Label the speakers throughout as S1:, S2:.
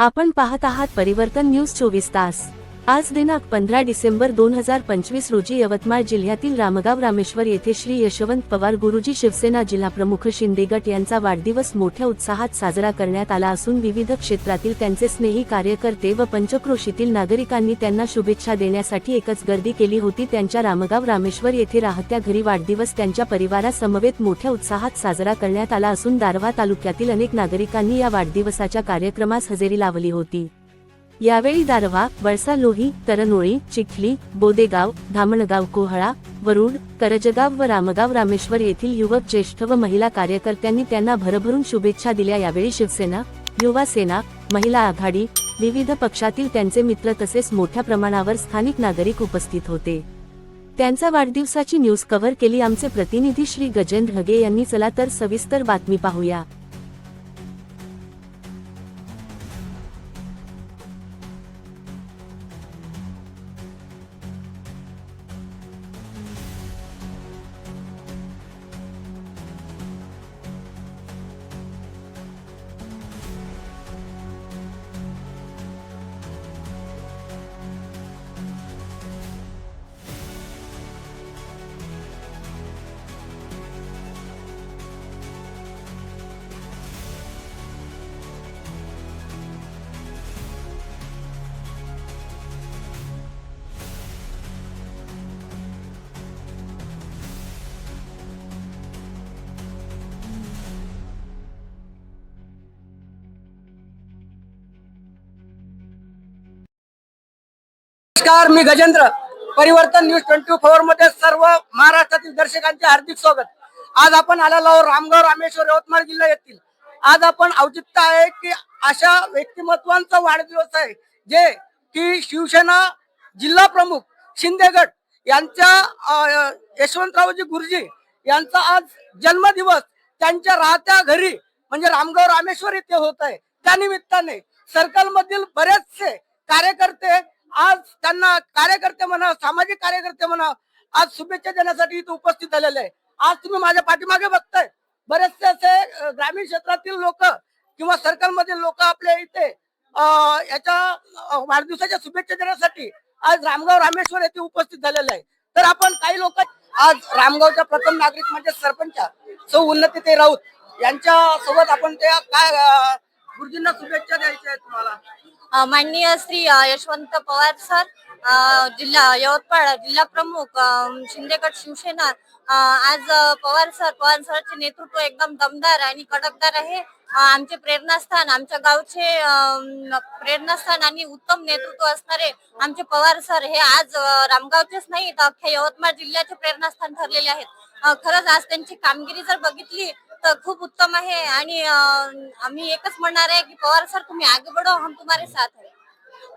S1: आपण पाहत आहात परिवर्तन न्यूज 24 तास। आज दिनांक 15 डिसेंबर 2025 रोजी यवतमाळ जिल्ह्यातील रामगाव रामेश्वर येथे श्री यशवंत पवार गुरुजी शिवसेना जिल्हाप्रमुख शिंदे गट यांचा वाढदिवस मोठ्या उत्साहात साजरा करण्यात आला असून विविध क्षेत्रातील त्यांचे स्नेही कार्यकर्ते व पंचक्रोशीतील नागरिकांनी त्यांना शुभेच्छा देण्यासाठी एकच गर्दी केली होती। त्यांच्या रामगाव रामेश्वर येथे राहत्या घरी वाढदिवस त्यांच्या परिवारासमवेत मोठ्या उत्साहात साजरा करण्यात आला असून दारव्हा तालुक्यातील अनेक नागरिकांनी या वाढदिवसाच्या कार्यक्रमास हजेरी लावली होती। यावेळी दारव्हा, वळसा लोही, तरनोळी, चिखली, बोदेगाव, धामणगाव, कोहळा, वरुड, करजगाव व रामगाव रामेश्वर येथील युवक, ज्येष्ठ व महिला कार्यकर्त्यांनी त्यांना भरभरून शुभेच्छा दिल्या। यावेळी शिवसेना, युवा सेना, महिला आघाडी, विविध पक्षातील त्यांचे मित्र तसेच मोठ्या प्रमाणावर स्थानिक नागरिक उपस्थित होते। त्यांचा वाढदिवसाची न्यूज कव्हर केली आमचे प्रतिनिधी श्री गजेंद्र हगे यांनी। चला तर सविस्तर बातमी पाहूया।
S2: नमस्कार, मी गजेंद्र। परिवर्तन न्यूज 24 मध्ये सर्व महाराष्ट्रातील दर्शकांचे हार्दिक स्वागत। आज आपण आलेलो आहोत रामगाव रामेश्वर यवतमाळ जिल्हा येथील। आज आपण औचित्य आहे की अशा व्यक्तिमत्वांचा वाढदिवस आहे जे की शिवसेना जिल्हा प्रमुख शिंदे गट यांच्या यशवंतरावजी गुरुजी यांचा आज जन्मदिवस त्यांच्या राहत्या घरी म्हणजे रामगाव रामेश्वर येथे होत आहे। त्यानिमित्ताने सर्कल मधील बरेचसे कार्यकर्ते आज त्यांना कार्यकर्ते म्हणा, सामाजिक कार्यकर्ते म्हणा, आज शुभेच्छा देण्यासाठी इथे उपस्थित झालेले आहे। आज तुम्ही माझ्या पाठीमागे बघताय बरेचसे असे ग्रामीण क्षेत्रातील लोक किंवा सर्कल मधील लोक आपल्या इथे याच्या वाढदिवसाच्या शुभेच्छा देण्यासाठी आज रामगाव रामेश्वर येथे उपस्थित झालेले आहे। तर आपण काही लोक आज रामगावच्या प्रथम नागरिक म्हणजे सरपंच सौ उन्नती राऊत यांच्या सोबत आपण त्या काय गुरुजींना शुभेच्छा द्यायच्या आहेत तुम्हाला।
S3: माननीय श्री यशवंत पवार सर, जिल्हा यवतमाळ जिल्हा प्रमुख शिंदे गट शिवसेना। आज पवार सरचे नेतृत्व एकदम दमदार आणि कडकदार आहे। आमचे प्रेरणास्थान, आमच्या गावचे प्रेरणास्थान आणि उत्तम नेतृत्व असणारे आमचे पवार सर हे आज रामगावचेच नाही तर अख्ख्या यवतमाळ जिल्ह्याचे प्रेरणास्थान ठरलेले आहेत। खरंच आज त्यांची कामगिरी जर बघितली तर खूप उत्तम आहे आणि आम्ही एकच म्हणणार आहे की पवार सर तुम्ही आगे बढ़ो, हम तुम्हारे साथ है।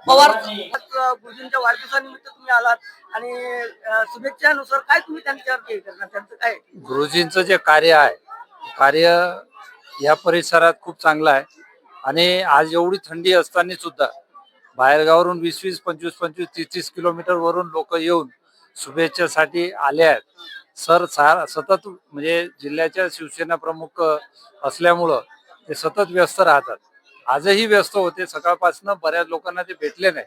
S2: पवार गुरुजींच्या वाढदिवसानिमित्त तुम्ही आलात आणि शुभेच्छानुसार काय तुम्ही त्यांच्यावर करणार, त्यांचं काय
S4: गुरुजींचं जे कार्य आहे कार्य या परिसरात खूप चांगलं आहे आणि आज एवढी थंडी असताना सुद्धा बाहेरगावरून 20-20, 25-25, 30-30 किलोमीटर वरून लोक येऊन शुभेच्छेसाठी आले आहेत। सर सतत म्हणजे जिल्ह्याच्या शिवसेना प्रमुख असल्यामुळं ते सतत व्यस्त राहतात। आजही व्यस्त होते, सकाळपासून बऱ्याच लोकांना ते भेटले नाही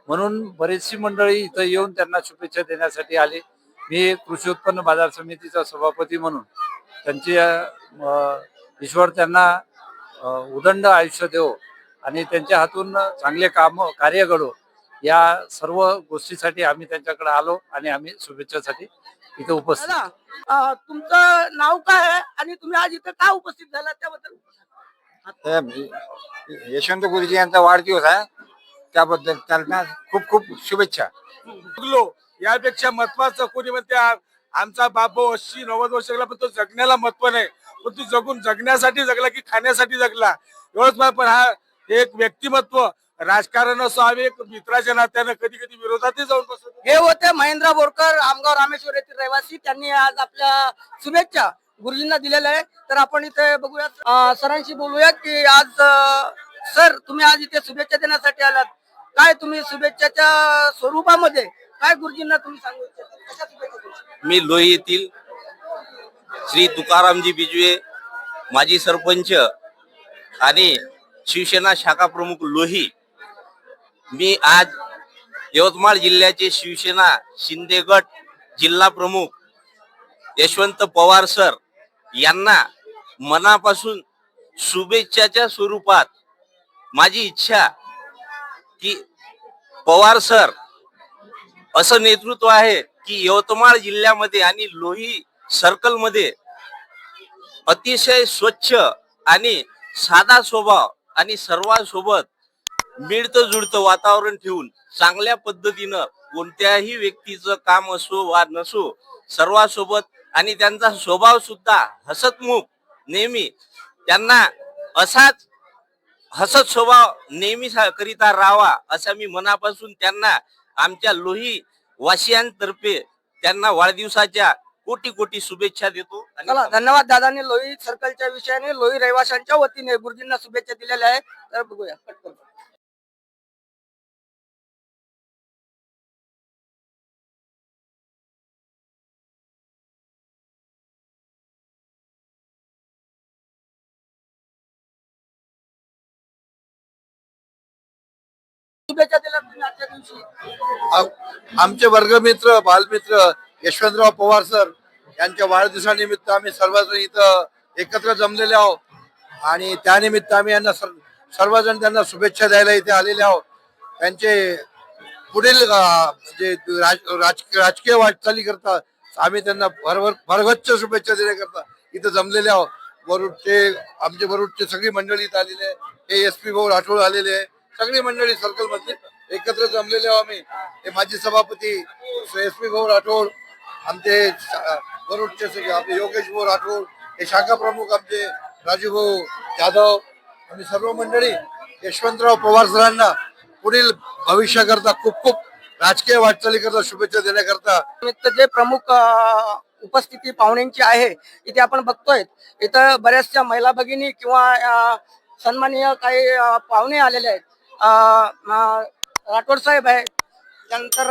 S4: म्हणून बरीचशी मंडळी इथं येऊन त्यांना शुभेच्छा देण्यासाठी आली। मी कृषी उत्पन्न बाजार समितीचा सभापती म्हणून त्यांची ईश्वर त्यांना उदंड आयुष्य देवो आणि त्यांच्या हातून चांगले कार्य घडो या सर्व गोष्टीसाठी आम्ही त्यांच्याकडे आलो आणि आम्ही शुभेच्छासाठी इथे उपस्थित।
S2: तुमचं नाव काय आहे आणि तुम्ही आज इथे का उपस्थित झाला त्याबद्दल?
S5: यशवंत गुरुजी यांचा वाढदिवस आहे त्याबद्दल त्यांना खूप खूप शुभेच्छा।
S6: यापेक्षा महत्वाचं कोणी म्हणते आमचा बाबू 80-90 वर्ष जगला पण तो जगण्याला महत्व नाही, पण तू जगण्यासाठी जगला की खाण्यासाठी जगला एवढंच। पण हा एक व्यक्तिमत्व राजकारण असावे एक मित्राच्या नात्यानं कधी कधी विरोधातही जाऊन बसतो।
S2: हे होते महेंद्र बोरकर, रामगाव रामेश्वर येथील रहिवासी। त्यांनी आज आपल्या शुभेच्छा गुरुजींना दिलेल्या आहे। तर आपण इथे बघूया, सरांशी बोलूया की आज सर तुम्ही आज इथे शुभेच्छा देण्यासाठी आलात, काय तुम्ही शुभेच्छाच्या स्वरूपामध्ये काय गुरुजींना तुम्ही सांगू इच्छिता?
S7: मी लोही येथील श्री तुकारामजी बिजवे माजी सरपंच आणि शिवसेना शाखा प्रमुख लोही, मी आज यवतमाळ जिल्ह्याचे शिवसेना शिंदे गट जिल्हा प्रमुख यशवंत पवार सर यांना मनापासून शुभेच्छाच्या स्वरूपात माझी इच्छा की पवार सर असं नेतृत्व आहे की यवतमाळ जिल्ह्यामध्ये आणि लोही सर्कल मध्ये अतिशय स्वच्छ आणि साधा स्वभाव आणि सर्वांसोबत मिळतं जुळतं वातावरण ठेवून चांगल्या पद्धतीनं कोणत्याही व्यक्तीचं काम असो वा नसो सर्वांसोबत, आणि त्यांचा स्वभाव सुद्धा हसतमुख नेहमी, त्यांना असाच हसत स्वभाव नेहमी करिता राहावा असा मी मनापासून त्यांना आमच्या लोही वासियांतर्फे त्यांना वाढदिवसाच्या कोटी कोटी शुभेच्छा देतो.
S2: चला, धन्यवाद. दादांनी लोही सर्कलच्या विषयाने लोही रहिवाशांच्या वतीने गुरुजींना शुभेच्छा दिलेल्या आहे. तर बघूया पटकन. शुभेच्छा दिल्या तुम्ही आजच्या दिवशी.
S8: आमचे वर्गमित्र बालमित्र यशवंतराव पवार सर यांच्या वाढदिवसानिमित्त आम्ही सर्वजण इथं एकत्र जमलेले आहोत आणि त्यानिमित्त आम्ही यांना सर्वजण त्यांना शुभेच्छा द्यायला इथे आलेले आहोत. त्यांचे पुढील जे राजकीय वाटचाली करता आम्ही त्यांना भरगच्च शुभेच्छा देण्याकरता इथं जमलेले आहोत. आमचे वरुडचे सगळी मंडळी इथं आलेली आहे. हे SP भाऊ राठोड आलेले आहे. सगळी मंडळी सर्कल मध्ये एकत्र जमलेले आहोत आम्ही. हे माजी सभापती SP भाऊ राठोड, आमचे वरुडचे सगळे आपले योगेश भाऊ राठोड, हे शाखा प्रमुख आमचे राजू भाऊ जाधव, आम्ही सर्व मंडळी यशवंतराव पवार सरांना पुढील भविष्याकरता खूप खूप राजकीय वाटचाली करता शुभेच्छा देण्याकरता
S2: जे प्रमुख उपस्थिती पाहुण्यांची आहे इथे आपण बघतोय. इथं बऱ्याचशा महिला भगिनी किंवा सन्माननीय काही पाहुणे आलेले आहेत. राठोड साहेब आहे, त्यानंतर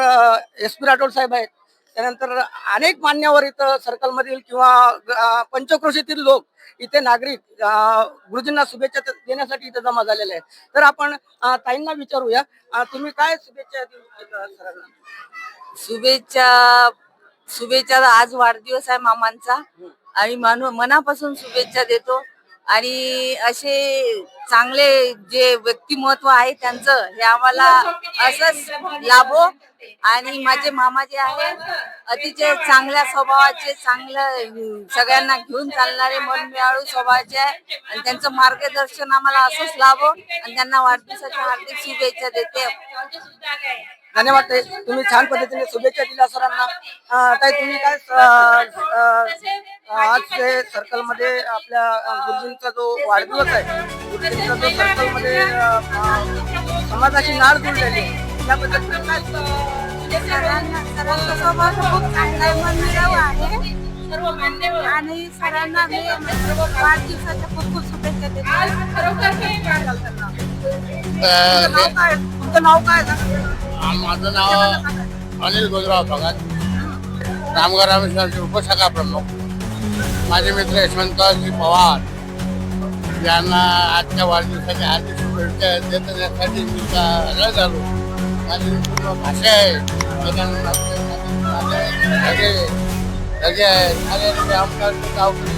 S2: SP राठोड साहेब आहेत, त्यानंतर अनेक मान्यवर इथं सर्कल मधील किंवा पंचक्रोशीतील लोक इथे नागरिक गुरुजींना शुभेच्छा देण्यासाठी इथे जमा झालेले आहेत. तर आपण ताईंना विचारूया, तुम्ही काय शुभेच्छा सरांना?
S9: शुभेच्छा. आज वाढदिवस आहे मामांचा आणि मनापासून शुभेच्छा देतो. आणि असे चांगले जे व्यक्तिमत्व आहे त्यांचं हे आम्हाला असंच लाभो. आणि माझे मामा जे आहे अतिशय चांगल्या स्वभावाचे, चांगलं सगळ्यांना घेऊन चालणारे, मनमिळाऊ स्वभावाचे आहे आणि त्यांचं मार्गदर्शन आम्हाला असंच लाभो आणि त्यांना वाढदिवसाच्या हार्दिक शुभेच्छा देते.
S2: धन्यवाद ताई, तुम्ही छान पद्धतीने शुभेच्छा दिल्या सरांना. ताई, तुम्ही काय आज ते सर्कल मध्ये आपल्या गुरुजींचा जो वाढदिवस आहे, गुरुजींचा जो सर्कल मध्ये समाजाची नाळ जुळलेली त्याबद्दल काय?
S9: सरांचा स्वभाव खूप चांगला आहे, मनमिळाऊ आहे आणि सरांना मी वाढदिवसाच्या खूप खूप शुभेच्छा देते.
S2: तुमचं नाव काय?
S8: माझं नाव अनिल गोजराव भगत, रामगाव रामेश्वरचे उपशाखा प्रमुख. माझे मित्र यशवंतरावजी पवार यांना आजच्या वाढदिवसाच्या हार्दिक शुभेच्छा देण्यासाठी मी हजर झालो. माझी पूर्ण भाषा आहे,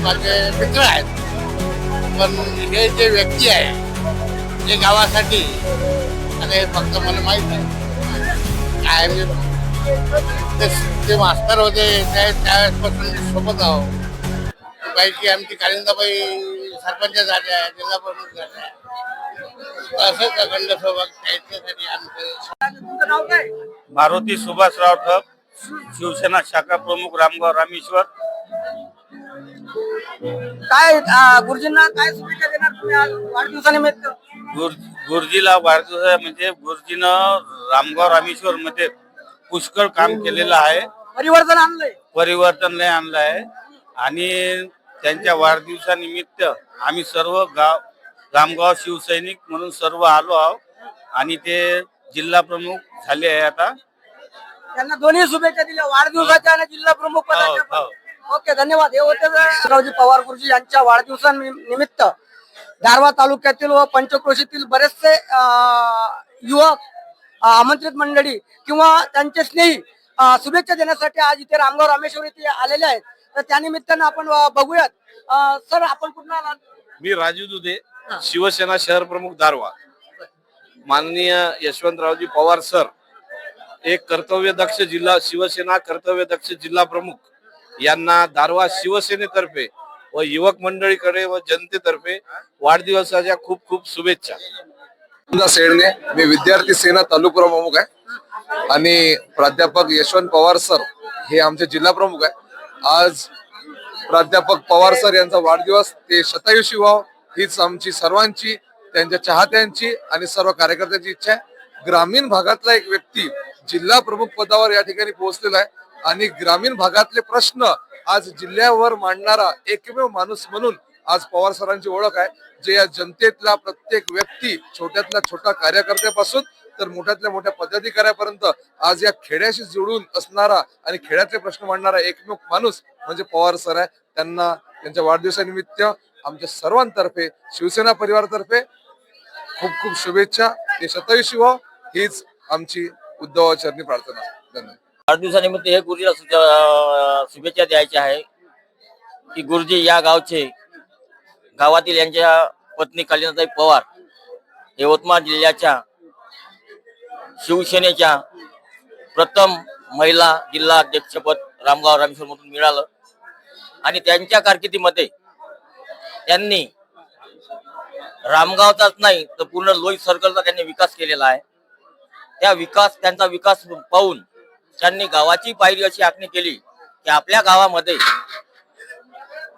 S8: माझे मित्र आहेत. पण हे जे व्यक्ती आहे जे गावासाठी, आणि फक्त मला माहीत आहे काय, ते मास्तर होते त्यावेळेसपासून मी सोबत आहो. बाईची आमची कालिंदाबाई सरपंच झाल्या, जिल्हा प्रमुख झाल्या, असंच अखंड सहभाग त्याच्यासाठी आमचं.
S2: तुमचं नाव काय?
S4: मारुती सुभाषराव ठक, शिवसेना शाखा प्रमुख, रामगाव रामेश्वर.
S2: काय गुरुजींना काय शुभेच्छा देणार तुम्ही आज वाढदिवसानिमित्त?
S4: गुरुजीला वाढदिवस म्हणजे गुरुजीनं रामगाव रामेश्वर मध्ये पुष्कळ काम केलेलं आहे, परिवर्तन लय आणलं आहे. आणि त्यांच्या वाढदिवसानिमित्त आम्ही सर्व रामगाव शिवसैनिक म्हणून सर्व आलो आहोत आणि ते जिल्हा प्रमुख झाले आहे आता.
S2: त्यांना दोन्ही शुभेच्छा दिल्या, वाढदिवसाच्या आणि जिल्हा प्रमुख पदाच्या. ओके, धन्यवाद. हे होते रावजी पवार गुरुजी यांच्या वाढदिवसानिमित्त दारव्हा तालुक्यातील व पंचक्रोशीतील बरेचसे युवक आमंत्रित मंडळी किंवा त्यांचे स्नेही शुभेच्छा देण्यासाठी आज इथे रामगाव रामेश्वर येथे आलेले आहेत. तर त्यानिमित्तानं आपण बघूयात. सर, आपण कुठून आलात?
S6: मी राजू दुधे, शिवसेना शहर प्रमुख दारवा. माननीय यशवंतरावजी पवार सर एक कर्तव्यदक्ष जिल्हा शिवसेना कर्तव्यदक्ष जिल्हा प्रमुख यांना दारवा शिवसेनेतर्फे व युवक मंडळीकडे व जनतेतर्फे वाढदिवसाच्या खूप खूप शुभेच्छा.
S10: सेडणे, मी विद्यार्थी सेना तालुका प्रमुख आहे आणि प्राध्यापक यशवंत पवार सर हे आमचे जिल्हा प्रमुख आहे. आज प्राध्यापक पवार सर यांचा वाढदिवस, ते शतायुषी व्हावं हीच आमची सर्वांची, त्यांच्या चाहत्यांची आणि सर्व कार्यकर्त्यांची इच्छा आहे. ग्रामीण भागातला एक व्यक्ती जिल्हा प्रमुख पदावर या ठिकाणी पोहोचलेला आहे आणि ग्रामीण भागातले प्रश्न आज जिल्ह्यावर मांडणारा एकमेव माणूस म्हणून आज पवार सरांची ओळख आहे, जे या जनतेतला प्रत्येक व्यक्ती, छोट्यातला छोटा कार्यकर्त्यापासून तर मोठ्यातल्या मोठ्या पदाधिकाऱ्यापर्यंत आज या खेड्याशी जोडून असणारा आणि खेड्यातले प्रश्न मांडणारा एकमेव माणूस म्हणजे पवार सर आहे. त्यांना त्यांच्या वाढदिवसानिमित्त आमच्या सर्वांतर्फे, शिवसेना परिवारातर्फे खूप खूप शुभेच्छा. ते शतायुषी व्हावं हीच आमची उद्धवाचरणी प्रार्थना. धन्यवाद.
S11: वाढदिवसानिमित्त हे गुरुजीला शुभेच्छा द्यायच्या आहे की गुरुजी या गावातील यांच्या पत्नी कालिंदाताई पवार यवतमाळ जिल्ह्याच्या शिवसेनेच्या प्रथम महिला जिल्हा अध्यक्षपद रामगाव रामेश्वर मधून मिळालं आणि त्यांच्या कारकिर्दीमध्ये त्यांनी रामगावचाच नाही तर पूर्ण लोही सर्कलचा त्यांनी विकास केलेला आहे. त्यांचा विकास पाहून त्यांनी गावाची पायरी अशी आखणी केली की आपल्या गावामध्ये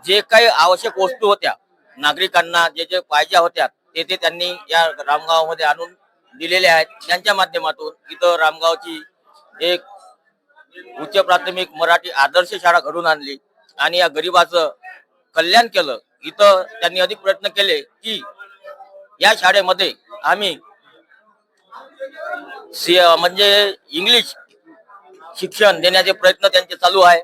S11: जे काही आवश्यक वस्तू होत्या, नागरिकांना जे जे पाहिजे होत्या ते त्यांनी या रामगावामध्ये आणून दिलेले आहेत. त्यांच्या माध्यमातून इथं रामगावची एक उच्च प्राथमिक मराठी आदर्श शाळा घडून आणली आणि या गरिबाचं कल्याण केलं. इथं त्यांनी अधिक प्रयत्न केले की या शाळेमध्ये आम्ही म्हणजे इंग्लिश शिक्षण देण्याचे प्रयत्न त्यांचे चालू आहे.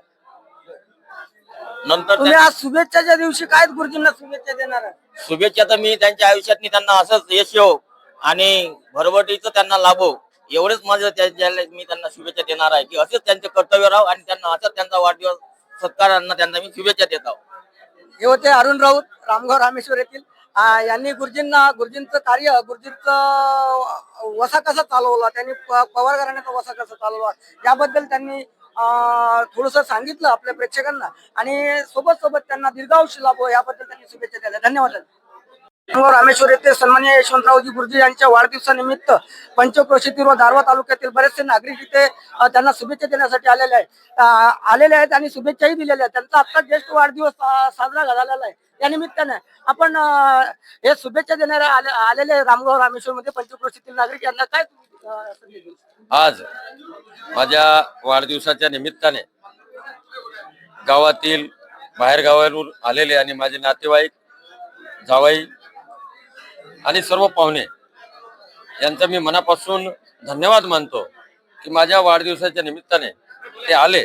S11: नंतर
S2: तुम्ही आज शुभेच्छाच्या दिवशी काय गुरुजींना शुभेच्छा देणार आहे?
S11: शुभेच्छा तर मी त्यांच्या आयुष्यात त्यांना असंच यश येवो आणि भरभराटीचं त्यांना लाभो एवढंच माझं मी त्यांना शुभेच्छा देणार आहे की असेच त्यांचे कर्तव्य राहो आणि त्यांना असंच त्यांचा वाढदिवस सत्कारांना त्यांना मी शुभेच्छा देत आहोत.
S2: हे होते अरुण राऊत, रामगाव रामेश्वर येथील. यांनी गुरुजींचं कार्य, गुरुजींचं वसा कसा चालवला, त्यांनी पवार घराण्याचा वसा कसा चालवला याबद्दल त्यांनी थोडस सांगितलं आपल्या प्रेक्षकांना आणि सोबत त्यांना दीर्घायुष्य लाभो याबद्दल त्यांनी शुभेच्छा दिल्या. धन्यवाद. रामेश्वर येथे सन्माननीय यशवंतरावजी गुरुजी यांच्या वाढदिवसानिमित्त पंचक्रोशीतील व दारव्हा तालुक्यातील बरेचसे नागरिक इथे त्यांना शुभेच्छा देण्यासाठी आलेले आहेत आणि शुभेच्छाही दिलेल्या आहेत. त्यांचा आता ज्येष्ठ वाढदिवस साजरा झालेला आहे. या निमित्ताने आपण हे शुभेच्छा देणारे आलेले रामगाव रामेश्वर मध्ये पंचक्रोशीतील नागरिक यांना काय
S11: आज माझ्या वाढदिवसाच्या निमित्ताने गावातील बाहेर गावावरून आलेले आणि माझे नातेवाईक, जावई आणि सर्व पाहुणे यांचा मी मनापासून धन्यवाद मानतो की माझ्या वाढदिवसाच्या निमित्ताने ते आले.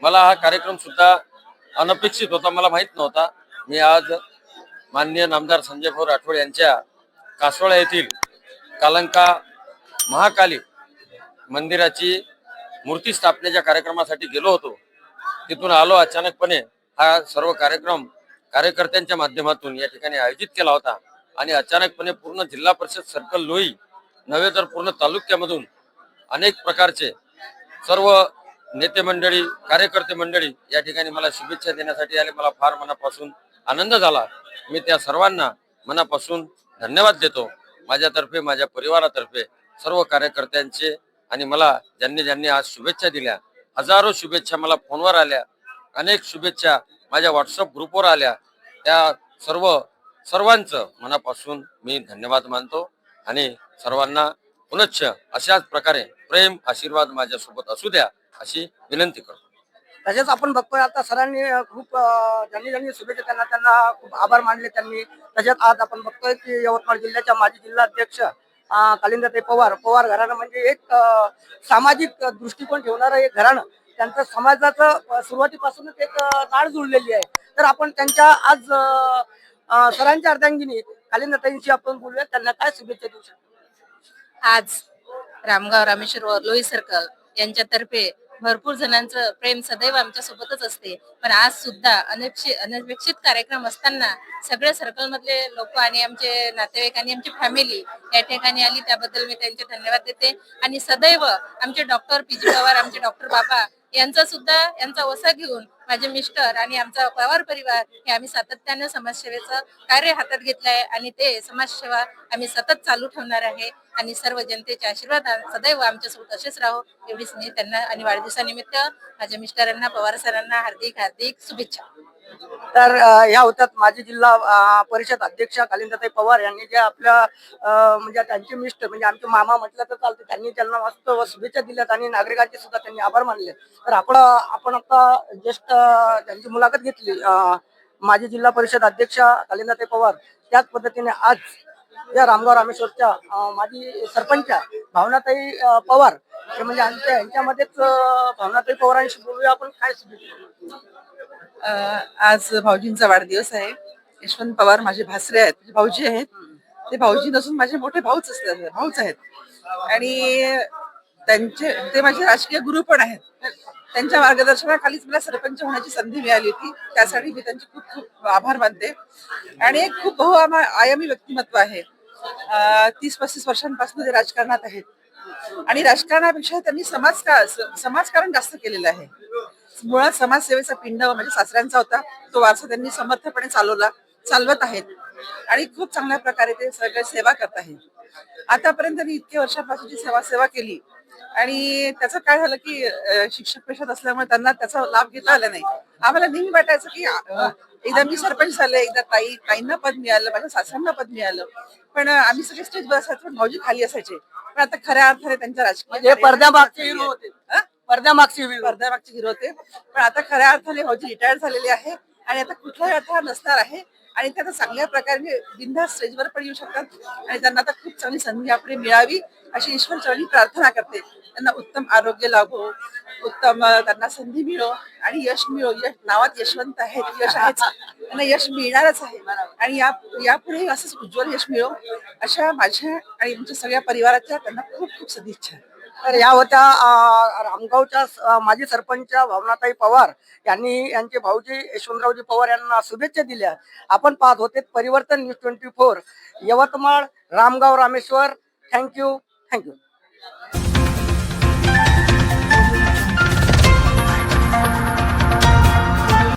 S11: मला हा कार्यक्रम सुद्धा अनपेक्षित होता, मला माहित नव्हता. मी आज माननीय नामदार संजय भाऊ राठोड यांच्या कासोळा येथील कालंका महाकाली मंदिराची मूर्ती स्थापनेच्या कार्यक्रमासाठी गेलो होतो. तिथून आलो, अचानकपणे हा सर्व कार्यक्रम कार्यकर्त्यांच्या माध्यमातून या ठिकाणी आयोजित केला होता आणि अचानकपणे पूर्ण जिल्हा परिषद सर्कल लोही नव्हे तर पूर्ण तालुक्यामधून अनेक प्रकारचे सर्व नेते मंडळी, कार्यकर्ते मंडळी या ठिकाणी मला शुभेच्छा देण्यासाठी आले. मला फार मनापासून आनंद झाला. मी त्या सर्वांना मनापासून धन्यवाद देतो. माझ्यातर्फे, माझ्या परिवारातर्फे सर्व कार्यकर्त्यांचे आणि मला ज्यांनी आज शुभेच्छा दिल्या, हजारो शुभेच्छा मला फोनवर आल्या, अनेक शुभेच्छा माझ्या व्हॉट्सअप ग्रुपवर आल्या, त्या सर्वांचं मनापासून मी धन्यवाद मानतो आणि सर्वांना पुनश्च अशाच प्रकारे प्रेम आशीर्वाद माझ्यासोबत असू द्या अशी विनंती करतो.
S2: तसेच आपण बघतोय आता सरांनी खूप ज्यांनी शुभेच्छा त्यांना खूप आभार मानले त्यांनी. तसेच आज आपण बघतोय की यवतमाळ जिल्ह्याच्या माजी जिल्हा अध्यक्ष कालिंदाताई पवार घराणं म्हणजे एक सामाजिक दृष्टिकोन ठेवणारं एक घराणं, त्यांचं समाजाचं सुरुवातीपासूनच एक नाळ जुळलेली आहे. तर आपण त्यांच्या आज सरांच्या अर्धांगिनी कालिंदाताईंशी आपण बोलूया, त्यांना काय शुभेच्छा देऊ शकतो?
S9: आज रामगाव रामेश्वर लोही सर्कल यांच्यातर्फे भरपूर जणांचं प्रेम सदैव आमच्या सोबतच असते. पण आज सुद्धा अनपेक्षित कार्यक्रम असताना सगळे सर्कल मधले लोक आणि आमचे नातेवाईक आणि आमची फॅमिली या ठिकाणी आली, त्याबद्दल मी त्यांचे धन्यवाद देते. आणि सदैव आमचे डॉक्टर पी.जी. पवार, आमचे डॉक्टर बाबा यांचा वसा घेऊन माझे मिस्टर आणि आमचा पवार परिवार हे आम्ही सातत्यानं समाजसेवेचं कार्य हातात घेतलं आहे आणि ते समाजसेवा आम्ही सतत चालू ठेवणार आहे. आणि सर्व जनतेचे आशीर्वाद सदैव आमच्यासोबत असेच राहो एवढीच मी त्यांना आणि वाढदिवसानिमित्त माझ्या मिस्टरांना, पवार सरांना हार्दिक हार्दिक शुभेच्छा.
S2: तर ह्या होत्यात माजी जिल्हा परिषद अध्यक्षा कालिंदाताई पवार यांनी जे आपल्या म्हणजे त्यांचे मिस्टर म्हणजे आमचे मामा म्हटलं तर चालते, त्यांनी त्यांना मस्त शुभेच्छा दिल्यात आणि नागरिकांचे सुद्धा त्यांनी आभार मानले. तर आपण आता ज्येष्ठ त्यांची मुलाखत घेतली माजी जिल्हा परिषद अध्यक्षा कालिंदाताई पवार. त्याच पद्धतीने आज या रामगाव रामेश्वरच्या माजी सरपंच भावनाताई पवार हे म्हणजे यांच्यामध्येच भावनाताई पवारांशी बोलूया आपण. काय शुभेच्छा?
S9: आज भाऊजींचा वाढदिवस आहे. यशवंत पवार माझे भासरे आहेत, माझे भाऊजी आहेत. ते भाऊजी नसून माझे मोठे भाऊच आहेत आणि ते माझे राजकीय गुरु पण आहेत. त्यांच्या मार्गदर्शनाखालीच मला सरपंच होण्याची संधी मिळाली होती, त्यासाठी मी त्यांचे खूप खूप आभार मानते. आणि एक खूप बहुआयामी व्यक्तिमत्व आहे. 30-35 वर्षांपासून ते राजकारणात आहेत आणि राजकारणापेक्षा त्यांनी समाजकारण जास्त केलेलं आहे. मुळात समाजसेवेचा पिंड म्हणजे सासऱ्यांचा होता, तो वारसा त्यांनी समर्थपणे चालवत आहेत आणि खूप चांगल्या प्रकारे ते सगळे सेवा करत आहेत. आतापर्यंत त्यांनी इतक्या वर्षापासून सेवा केली आणि त्याचं काय झालं की शिक्षक पेशात असल्यामुळे त्यांना त्याचा लाभ घेता आला नाही. आम्हाला नेहमी वाटायचं की एकदा मी सरपंच झाले, एकदा ताईंना पद मिळालं, माझ्या सासऱ्यांना पद मिळालं, पण आम्ही सगळे स्टेजवर असायचो, पण भाऊजी खाली असायचे. पण आता खऱ्या अर्थाने त्यांच्या राजकीय
S2: पडद्यामागचे हिरो होते. पडद्यामागचे
S9: हिरो होते, पण आता खऱ्या अर्थाने भाऊजी रिटायर झालेले आहे आणि आता कुठलाही अडथळा नसणार आहे आणि त्यांना चांगल्या प्रकारे बिनधास्त स्टेजवर पण येऊ शकतात आणि त्यांना आता खूप चांगली संधी आपली मिळावी अशी ईश्वरचरणी प्रार्थना करते. त्यांना उत्तम आरोग्य लाभो, उत्तम त्यांना संधी मिळो आणि यश मिळो. नावात यशवंत आहेत, यश आहेच, त्यांना यश मिळणारच आहे आणि यापुढे असंच उज्ज्वल यश मिळो अशा माझ्या आणि आमच्या सगळ्या परिवाराच्या त्यांना खूप खूप सदिच्छा.
S2: तर या होत्या रामगावच्या माजी सरपंच भावनाताई पवार यांनी यांचे भाऊजी यशवंतरावजी पवार यांना शुभेच्छा दिल्या. आपण पाहत होते परिवर्तन न्यूज 24 यवतमाळ, रामगाव रामेश्वर. थँक्यू.